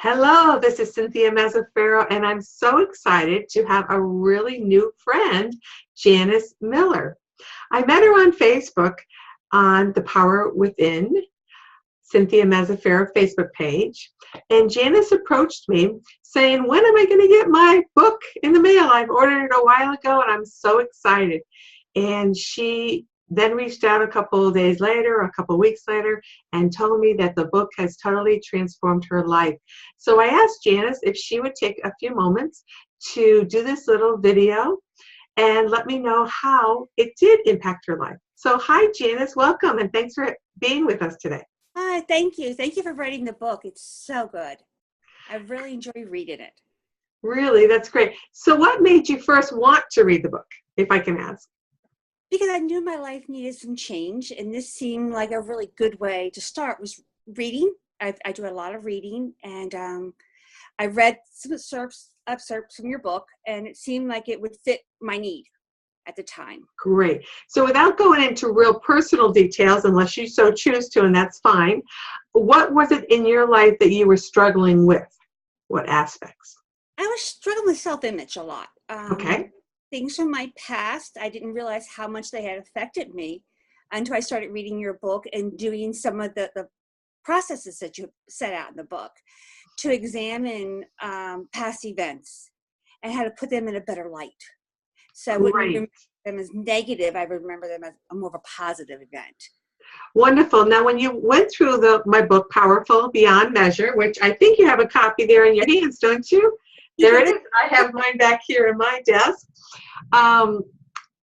Hello, this is Cynthia Mazzaferro, and I'm so excited to have a really new friend, Janice Miller. I met her on Facebook on the Power Within, Cynthia Mazzaferro Facebook page, and Janice approached me saying, when am I going to get my book in the mail? I've ordered it a while ago, and I'm so excited. And she then reached out a couple of days later, a couple of weeks later, and told me that the book has totally transformed her life. So I asked Janice if she would take a few moments to do this little video and let me know how it did impact her life. So hi, Janice, welcome, and thanks for being with us today. Hi, thank you. Thank you for writing the book. It's so good. I really enjoy reading it. Really, that's great. So what made you first want to read the book, if I can ask? Because I knew my life needed some change, and this seemed like a really good way to start was reading. I do a lot of reading, and I read some excerpts from your book, and it seemed like it would fit my need at the time. Great. So without going into real personal details, unless you so choose to, and that's fine, what was it in your life that you were struggling with? What aspects? I was struggling with self-image a lot. Okay. Things from my past, I didn't realize how much they had affected me until I started reading your book and doing some of the processes that you set out in the book to examine past events and how to put them in a better light. So I wouldn't remember them as negative, I would remember them as more of a positive event. Wonderful. Now, when you went through my book, Powerful Beyond Measure, which I think you have a copy there in your hands, don't you? There it is. I have mine back here in my desk.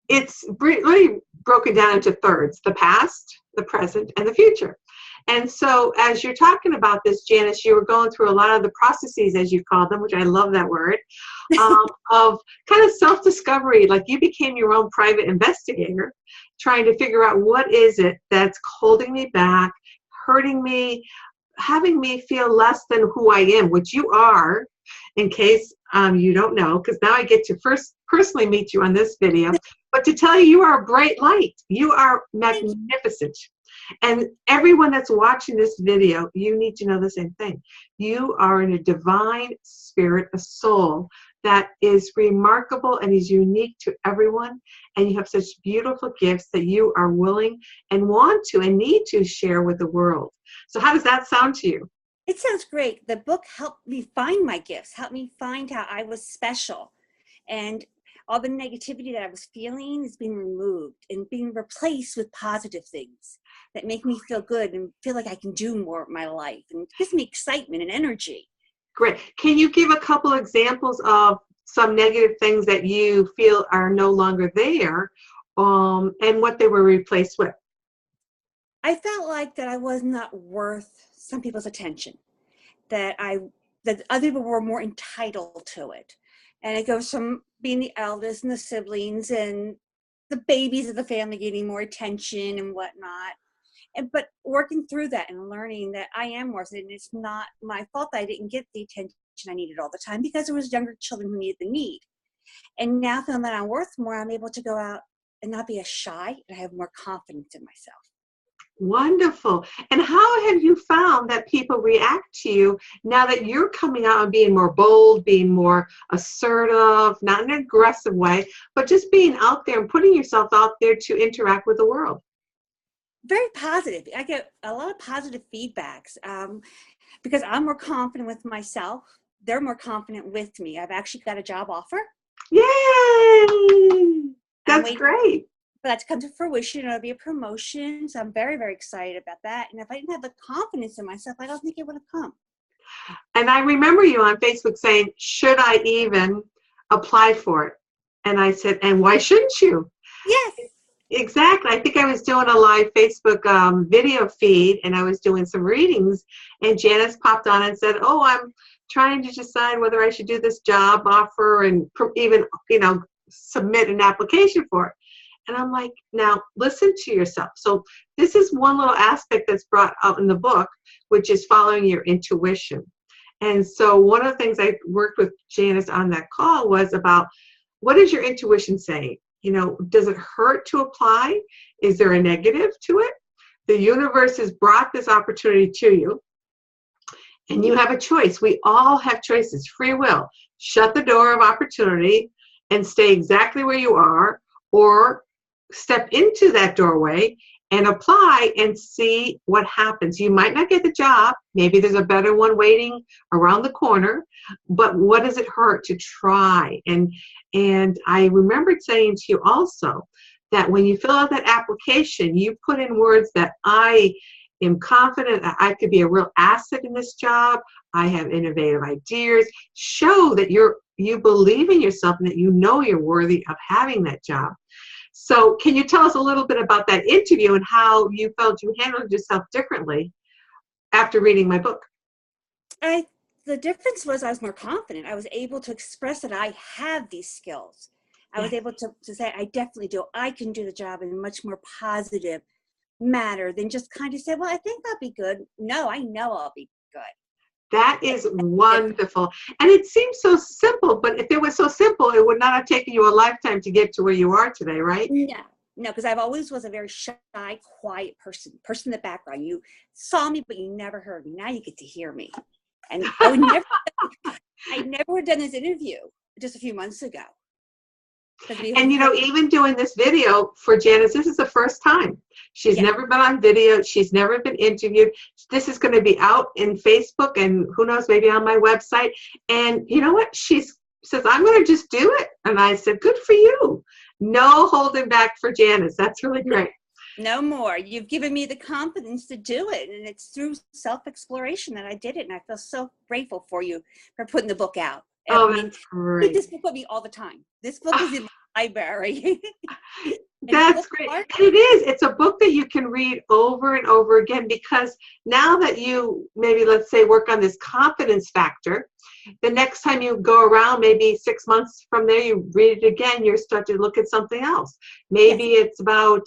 It's really broken down into thirds: the past, the present, and the future. And so as you're talking about this, Janice, you were going through a lot of the processes, as you call them, which I love that word, of kind of self-discovery. Like you became your own private investigator, trying to figure out what is it that's holding me back, hurting me, having me feel less than who I am, which you are, in case you don't know, because now I get to first personally meet you on this video, but to tell you, you are a bright light. You are magnificent. And everyone that's watching this video, you need to know the same thing. You are in a divine spirit, a soul that is remarkable and is unique to everyone. And you have such beautiful gifts that you are willing and want to and need to share with the world. So how does that sound to you? It sounds great. The book helped me find my gifts, helped me find how I was special. And all the negativity that I was feeling is being removed and being replaced with positive things that make me feel good and feel like I can do more of my life. And it gives me excitement and energy. Great. Can you give a couple examples of some negative things that you feel are no longer there and what they were replaced with? I felt like that I was not worth some people's attention, that other people were more entitled to it. And it goes from being the eldest and the siblings and the babies of the family getting more attention and whatnot. But working through that and learning that I am worth it, and it's not my fault that I didn't get the attention I needed all the time because there was younger children who needed the need. And now feeling that I'm worth more, I'm able to go out and not be as shy, and I have more confidence in myself. Wonderful. And how have you found that people react to you now that you're coming out and being more bold, being more assertive, not in an aggressive way, but just being out there and putting yourself out there to interact with the world? Very positive. I get a lot of positive feedbacks because I'm more confident with myself. They're more confident with me. I've actually got a job offer. Yay! That's great. For that to come to fruition. It'll be a promotion. So I'm very, very excited about that. And if I didn't have the confidence in myself, I don't think it would have come. And I remember you on Facebook saying, should I even apply for it? And I said, and why shouldn't you? Yes. Exactly. I think I was doing a live Facebook video feed, and I was doing some readings, and Janice popped on and said, oh, I'm trying to decide whether I should do this job offer and even, submit an application for it. And I'm like, now listen to yourself. So this is one little aspect that's brought out in the book, which is following your intuition. And so one of the things I worked with Janice on that call was about, what is your intuition saying? Does it hurt to apply? Is there a negative to it? The universe has brought this opportunity to you. And you have a choice. We all have choices, free will. Shut the door of opportunity and stay exactly where you are, or step into that doorway and apply and see what happens. You might not get the job. Maybe there's a better one waiting around the corner, but what does it hurt to try? And I remembered saying to you also that when you fill out that application, you put in words that I am confident that I could be a real asset in this job. I have innovative ideas. Show that you believe in yourself and that you know you're worthy of having that job. So can you tell us a little bit about that interview and how you felt you handled yourself differently after reading my book? The difference was I was more confident. I was able to express that I have these skills. I was able to say, I definitely do. I can do the job in a much more positive manner than just kind of say, well, I think I'll be good. No, I know I'll be good. That is wonderful. And it seems so simple, but if it was so simple, it would not have taken you a lifetime to get to where you are today, right? No, because I've always was a very shy, quiet person in the background. You saw me, but you never heard me. Now you get to hear me. And I never would have done this interview just a few months ago. And even doing this video for Janice, this is the first time. She's never been on video. She's never been interviewed. This is going to be out in Facebook and who knows, maybe on my website. And you know what? She says, I'm going to just do it. And I said, good for you. No holding back for Janice. That's really great. No more. You've given me the confidence to do it. And it's through self-exploration that I did it. And I feel so grateful for you for putting the book out. Oh, that's great. This book with me all the time. This book is in my library. That's great. And it is. It's a book that you can read over and over again, because now that you maybe, let's say, work on this confidence factor, the next time you go around, maybe 6 months from there, you read it again, you start to look at something else. Maybe it's about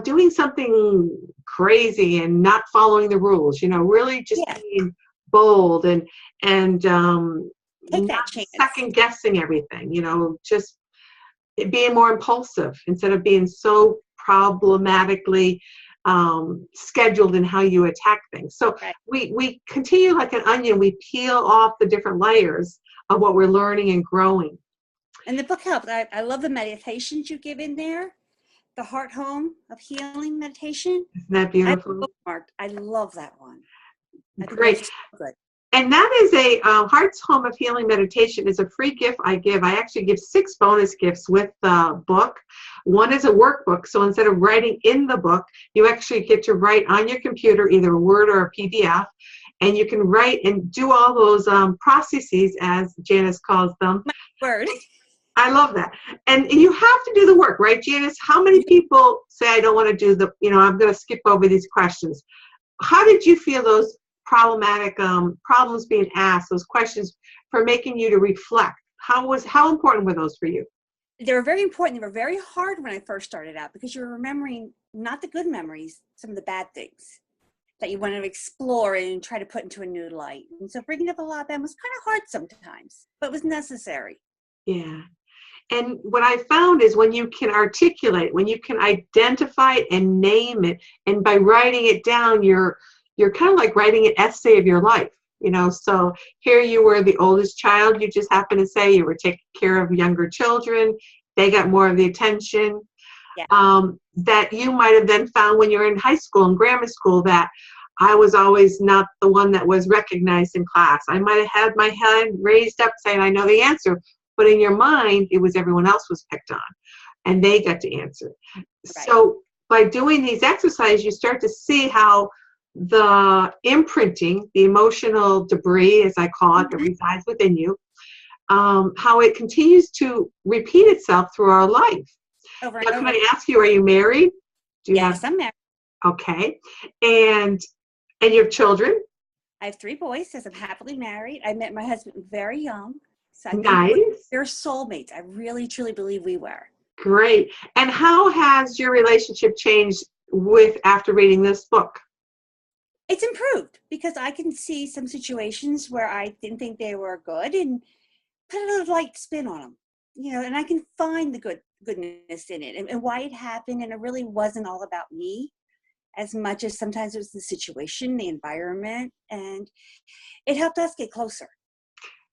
doing something crazy and not following the rules, really just being bold and not second guessing everything, just being more impulsive instead of being so problematically scheduled in how you attack things. So we continue like an onion. We peel off the different layers of what we're learning and growing. And the book helps. I love the meditations you give in there. The Heart Home of Healing meditation. Isn't that beautiful? I love that one. Great. So good. And that is a Heart's Home of Healing meditation is a free gift I give. I actually give 6 bonus gifts with the book. One is a workbook. So instead of writing in the book, you actually get to write on your computer, either a Word or a PDF. And you can write and do all those processes, as Janice calls them. Word. I love that. And you have to do the work, right, Janice? How many people say, I don't want to do I'm going to skip over these questions. How did you feel those problematic problems being asked, those questions, for making you to reflect? How important were those for you? They were very important. They were very hard when I first started out, because you're remembering not the good memories, some of the bad things that you want to explore and try to put into a new light. And so bringing up a lot of them was kind of hard sometimes, but it was necessary. Yeah. And what I found is when you can articulate, when you can identify it and name it, and by writing it down, you're kind of like writing an essay of your life, So here you were the oldest child. You just happened to say you were taking care of younger children. They got more of the attention. That you might have then found when you were in high school and grammar school, that I was always not the one that was recognized in class. I might have had my head raised up saying, I know the answer. But in your mind, it was everyone else was picked on, and they got to answer. Right. So by doing these exercises, you start to see how the imprinting, the emotional debris, as I call it, that resides within you, how it continues to repeat itself through our life. Now, can I ask you, are you married? Yes, I'm married. Okay. And you have children? I have 3 boys, as I'm happily married. I met my husband very young. So nice. We're soulmates. I really, truly believe we were. Great. And how has your relationship changed after reading this book? It's improved, because I can see some situations where I didn't think they were good and put a little light spin on them, and I can find the goodness in it and why it happened. And it really wasn't all about me. as much as sometimes it was the situation, the environment, and it helped us get closer.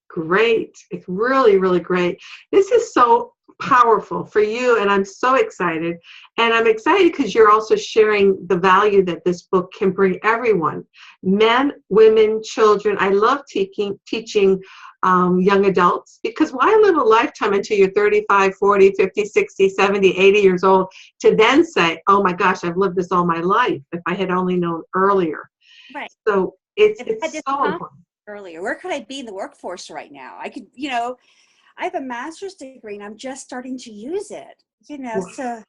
Great. It's really, really great. This is so powerful for you, and I'm so excited. And I'm excited because you're also sharing the value that this book can bring everyone, men, women, children. I love teaching young adults, because why live a lifetime until you're 35, 40, 50, 60, 70, 80 years old to then say, oh my gosh, I've lived this all my life if I had only known earlier. Right. So it's so important. Earlier, where could I be in the workforce right now? I could, I have a master's degree and I'm just starting to use it, so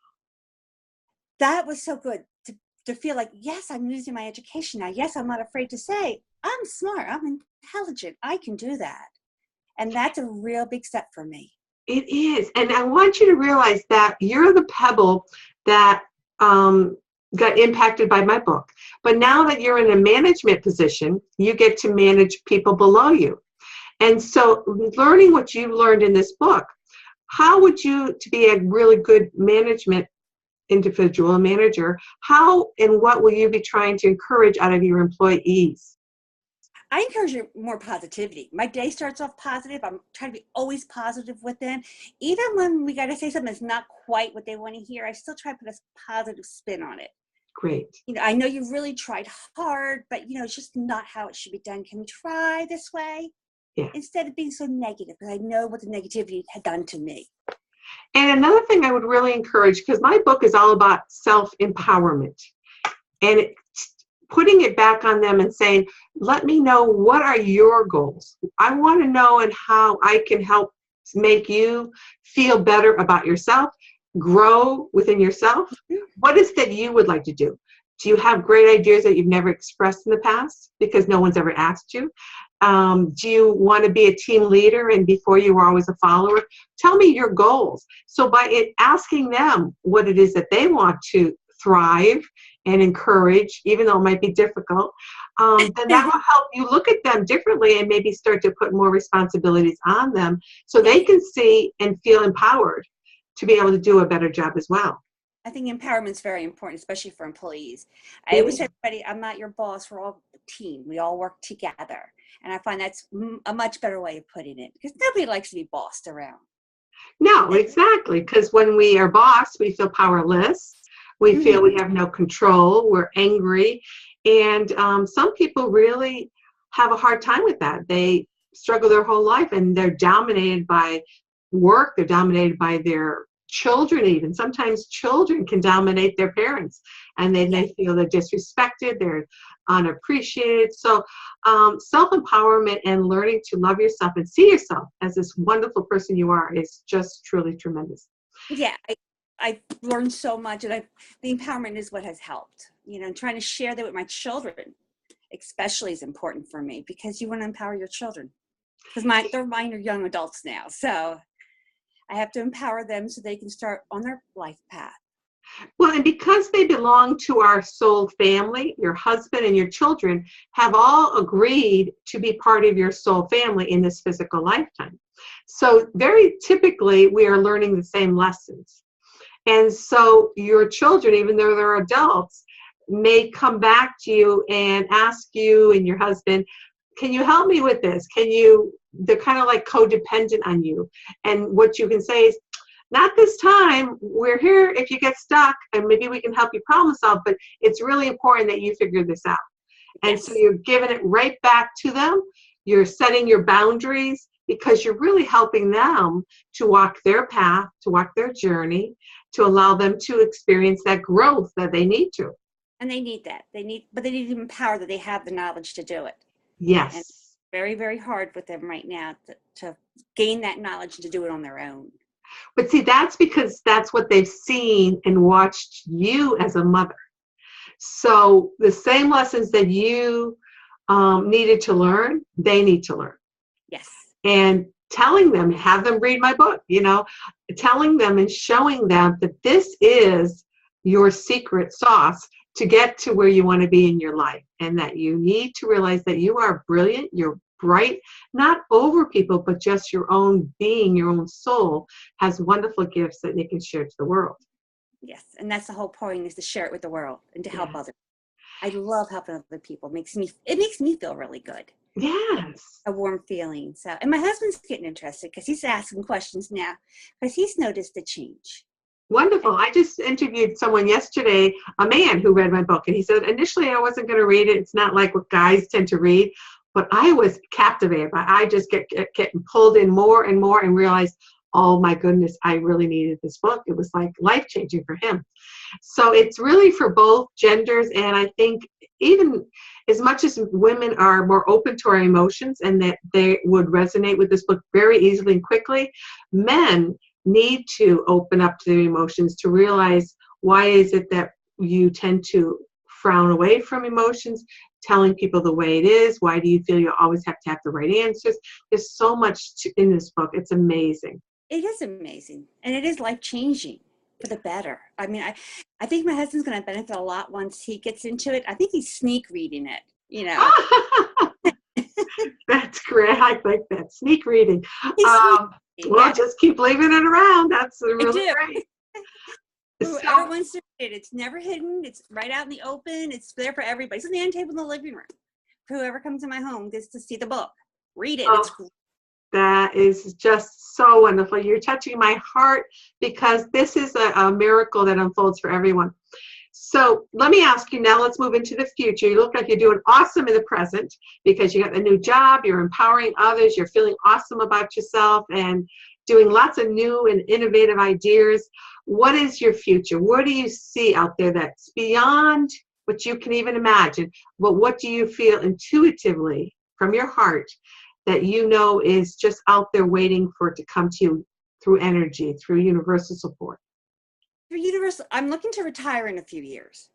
that was so good to feel like, yes, I'm using my education now. Yes, I'm not afraid to say, I'm smart, I'm intelligent, I can do that. And that's a real big step for me. It is. And I want you to realize that you're the pebble that got impacted by my book. But now that you're in a management position, you get to manage people below you. And so learning what you've learned in this book, how would you, to be a really good management individual, manager, how and what will you be trying to encourage out of your employees? I encourage more positivity. My day starts off positive. I'm trying to be always positive with them. Even when we got to say something that's not quite what they want to hear, I still try to put a positive spin on it. Great. I know you've really tried hard, but it's just not how it should be done. Can we try this way? Yeah. Instead of being so negative, because I know what the negativity had done to me. And another thing I would really encourage, because my book is all about self-empowerment, and putting it back on them and saying, let me know, what are your goals? I want to know and how I can help make you feel better about yourself, grow within yourself. What is that you would like to do? Do you have great ideas that you've never expressed in the past because no one's ever asked you? Do you want to be a team leader and before you were always a follower? Tell me your goals. So by asking them what it is that they want to thrive and encourage, even though it might be difficult, then that will help you look at them differently and maybe start to put more responsibilities on them so they can see and feel empowered to be able to do a better job as well. I think empowerment is very important, especially for employees. I always tell everybody, I'm not your boss. We're all a team. We all work together. And I find that's a much better way of putting it, because nobody likes to be bossed around. No, exactly. Because when we are bossed, we feel powerless. We feel we have no control. We're angry. And some people really have a hard time with that. They struggle their whole life and they're dominated by work. They're dominated by their children even. Sometimes children can dominate their parents and then they feel they're disrespected, they're unappreciated. So self-empowerment and learning to love yourself and see yourself as this wonderful person you are is just truly tremendous. Yeah, I've learned so much, and the empowerment is what has helped. And trying to share that with my children especially is important for me, because you want to empower your children. Because mine are young adults now, so I have to empower them so they can start on their life path. Well, and because they belong to our soul family, your husband and your children have all agreed to be part of your soul family in this physical lifetime. So very typically, we are learning the same lessons. And so your children, even though they're adults, may come back to you and ask you and your husband, can you help me with this? They're kind of like codependent on you. And what you can say is, not this time, we're here if you get stuck and maybe we can help you problem solve, but it's really important that you figure this out. And so you're giving it right back to them. You're setting your boundaries because you're really helping them to walk their path, to walk their journey, to allow them to experience that growth that they need to. And they need that. But they need to empower that they have the knowledge to do it. Yes. And it's very, very hard with them right now to gain that knowledge and to do it on their own. But see, that's because that's what they've seen and watched you as a mother. So the same lessons that you needed to learn, they need to learn. Yes. And telling them, have them read my book, telling them and showing them that this is your secret sauce to get to where you want to be in your life, and that you need to realize that you are brilliant, you're bright, not over people, but just your own being, your own soul has wonderful gifts that they can share to the world. Yes, and that's the whole point, is to share it with the world and to help others. I love helping other people. It makes me feel really good. Yes. A warm feeling. So, and my husband's getting interested because he's asking questions now because he's noticed a change. Wonderful. I just interviewed someone yesterday, a man who read my book, and he said, initially I wasn't going to read it. It's not like what guys tend to read, but I was captivated. I just get pulled in more and more and realized, oh my goodness, I really needed this book. It was like life-changing for him. So it's really for both genders, and I think even as much as women are more open to our emotions and that they would resonate with this book very easily and quickly, men need to open up to their emotions to realize, why is it that you tend to frown away from emotions, telling people the way it is? Why do you feel you always have to have the right answers? There's so much in this book. It's amazing. It is amazing, and it is life-changing for the better. I mean, I think my husband's going to benefit a lot once he gets into it. I think he's sneak reading it, you know. That's great. I like that. Sneak reading. Yeah. Just keep leaving it around. That's really great. Whoever wants to read it, it's never hidden. It's right out in the open. It's there for everybody. It's on the end table in the living room. Whoever comes to my home gets to see the book. Read it. It's great. That is just so wonderful. You're touching my heart because this is a miracle that unfolds for everyone. So let me ask you now, let's move into the future. You look like you're doing awesome in the present because you got a new job, you're empowering others, you're feeling awesome about yourself and doing lots of new and innovative ideas. What is your future? What do you see out there that's beyond what you can even imagine? But what do you feel intuitively from your heart that you know is just out there waiting for it to come to you through energy, through universal support? I'm looking to retire in a few years.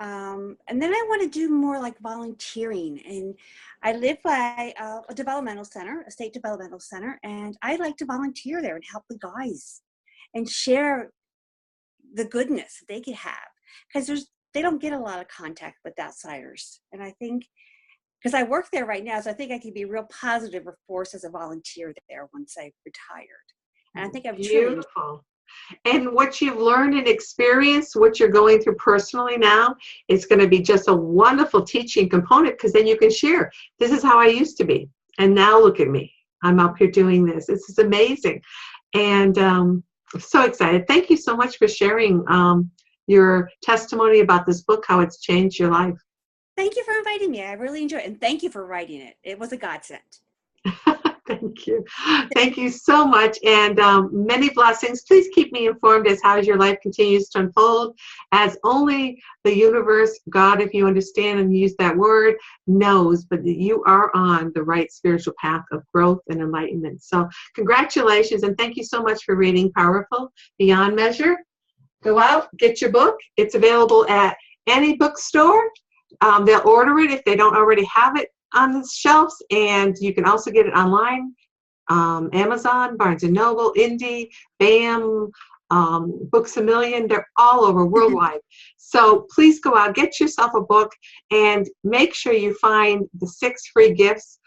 And then I want to do more like volunteering. And I live by a developmental center, a state developmental center, and I like to volunteer there and help the guys and share the goodness they could have. Because they don't get a lot of contact with outsiders. And I think, because I work there right now, so I think I could be a real positive force as a volunteer there once I've retired. And I think I've Beautiful. And what you've learned and experienced, what you're going through personally now, it's going to be just a wonderful teaching component because then you can share. This is how I used to be. And now look at me. I'm up here doing this. This is amazing. And I'm so excited. Thank you so much for sharing your testimony about this book, how it's changed your life. Thank you for inviting me. I really enjoyed it. And thank you for writing it. It was a godsend. Thank you. Thank you so much. And many blessings. Please keep me informed as how your life continues to unfold, as only the universe, God, if you understand and use that word, knows, but that you are on the right spiritual path of growth and enlightenment. So congratulations. And thank you so much for reading Powerful Beyond Measure. Go out, get your book. It's available at any bookstore. They'll order it if they don't already have it on the shelves, and you can also get it online, Amazon, Barnes & Noble, Indie, BAM, Books A Million. They're all over worldwide. So please go out, get yourself a book, and make sure you find the 6 free gifts.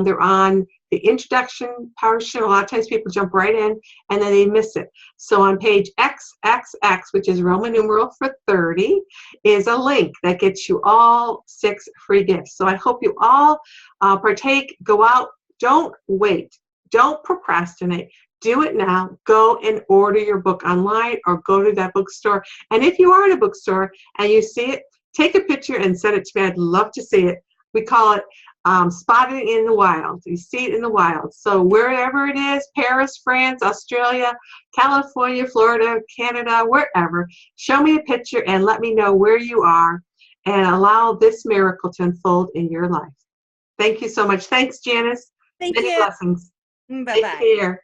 They're on the introduction portion. A lot of times people jump right in and then they miss it. So on page XXX, which is Roman numeral for 30, is a link that gets you all 6 free gifts. So I hope you all partake, go out, don't wait, don't procrastinate. Do it now. Go and order your book online or go to that bookstore. And if you are in a bookstore and you see it, take a picture and send it to me. I'd love to see it. We call it spotting in the wild. You see it in the wild. So wherever it is, Paris, France, Australia, California, Florida, Canada, wherever, show me a picture and let me know where you are and allow this miracle to unfold in your life. Thank you so much. Thanks, Janice. Thank Many you. blessings. Bye-bye. Take care.